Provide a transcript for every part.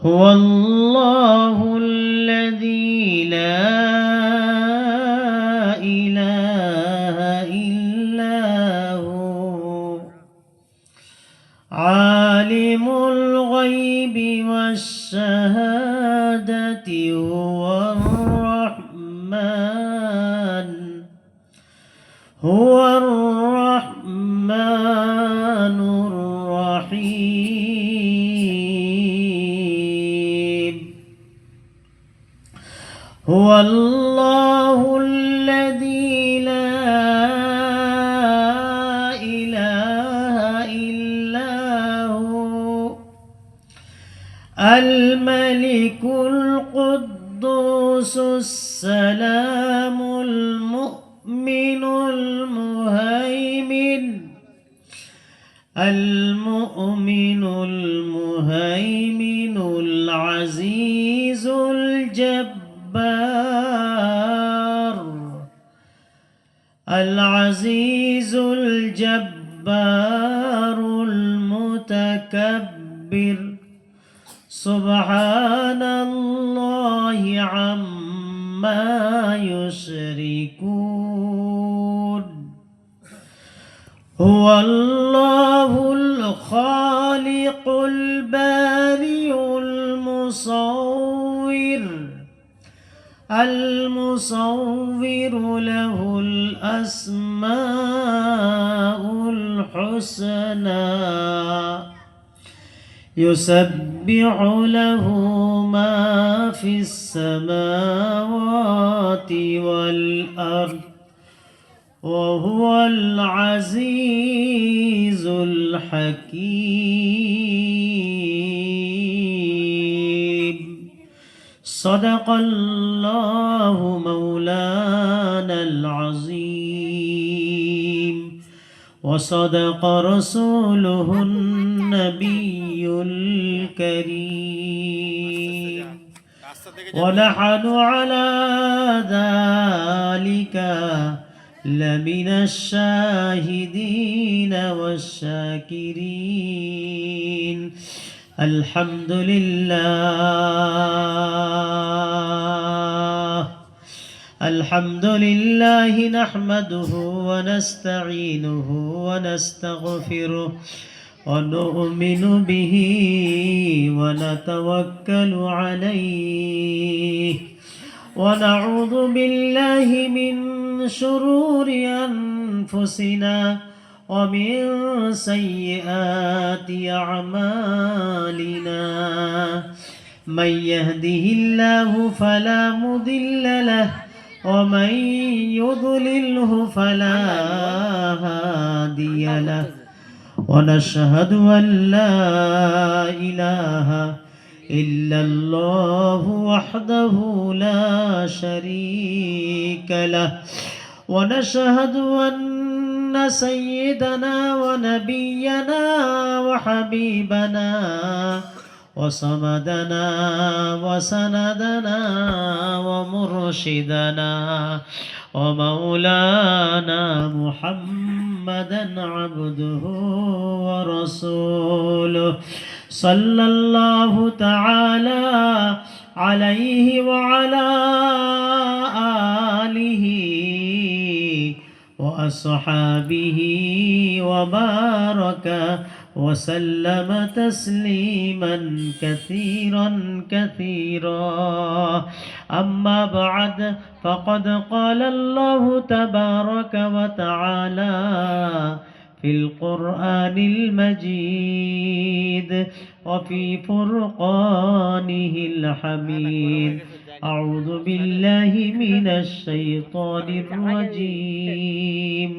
هو الله الذي لا إله إلا هو عالم الغيب والشهادة هو الرحمن الرحيم هو الله الذي لا إله إلا هو الملك القدوس السلام المؤمن المهيمن العزيز الجبار المتكبر سبحان الله عما يشركون هو الله الخالق البارئ المصور له الأسماء الحسنى يسبح له ما في السماوات والأرض وهو العزيز الحكيم صدق الله مولانا العظيم وصدق رسوله النبي الكريم ونحن على ذلك لمن الشاهدين والشاكرين الحمد لله نحمده ونستعينه ونستغفره ونؤمن به ونتوكل عليه ونعوذ بالله من شرور أنفسنا ومن سيئات أعمالنا من يهده الله فلا مضل له ومن يضلله فلا هادي له ونشهد أن لا إله إلا الله وحده لا شريك له ونشهد أن سيدنا ونبينا وحبيبنا وصمدنا وسندنا ومرشدنا ومولانا محمدا عبده ورسوله صلى الله تعالى عليه وعلى آله وأصحابه وبارك وسلم تسليما كثيرا أما بعد فقد قال الله تبارك وتعالى في القرآن المجيد وفي فرقانه الحميد أعوذ بالله من الشيطان الرجيم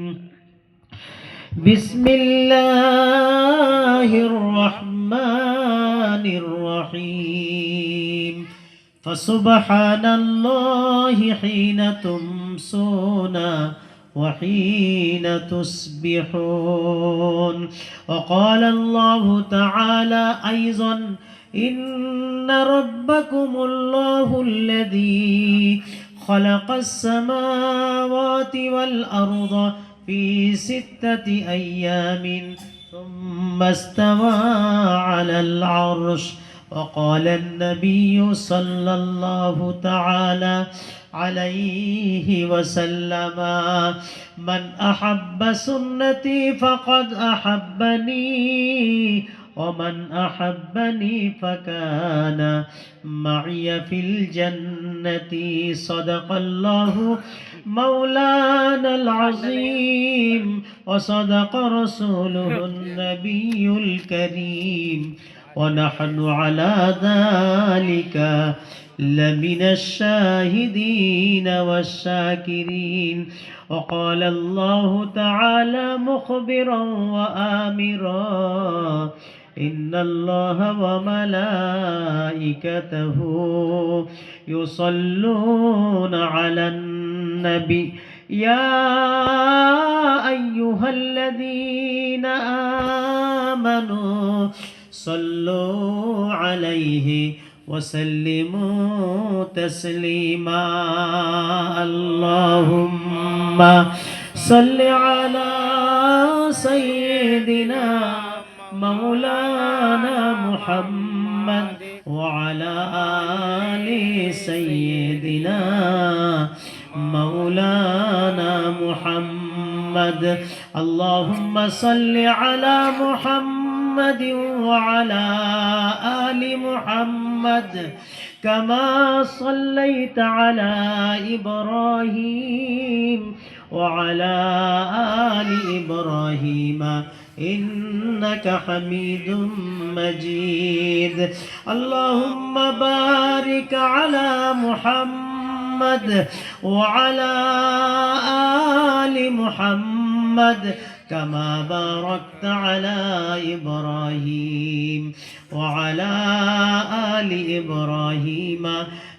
بسم الله الرحمن الرحيم فسبحان الله حين تمسون وحين تصبحون وقال الله تعالى أيضا إن ربكم الله الذي خلق السماوات والأرض في 6 أيام ثم استوى على العرش. وقال النبي صلى الله تعالى عليه وسلم: من أحب سنتي فقد أحبني، ومن أحبني فكان معي في الجنة. صدق الله مولانا العظيم، وصدق رسوله النبي الكريم، ونحن على ذلك لمن الشاهدين والشاكرين. وقال الله تعالى مخبرا وآمرا: إن الله وملائكته يصلون على النبي يا أيها الذين آمنوا صلوا عليه وسلموا تسليما. اللهم صل على سيدنا مولانا محمد وعلى آل سيدنا مولانا محمد. اللهم صل على محمد وعلى آل محمد كما صليت على إبراهيم وعلى آل إبراهيم إنك حميد مجيد. اللهم بارك على محمد وعلى آل محمد كما باركت على إبراهيم وعلى آل إبراهيم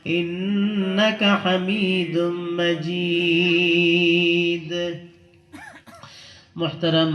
إنك حميد مجيد. محترم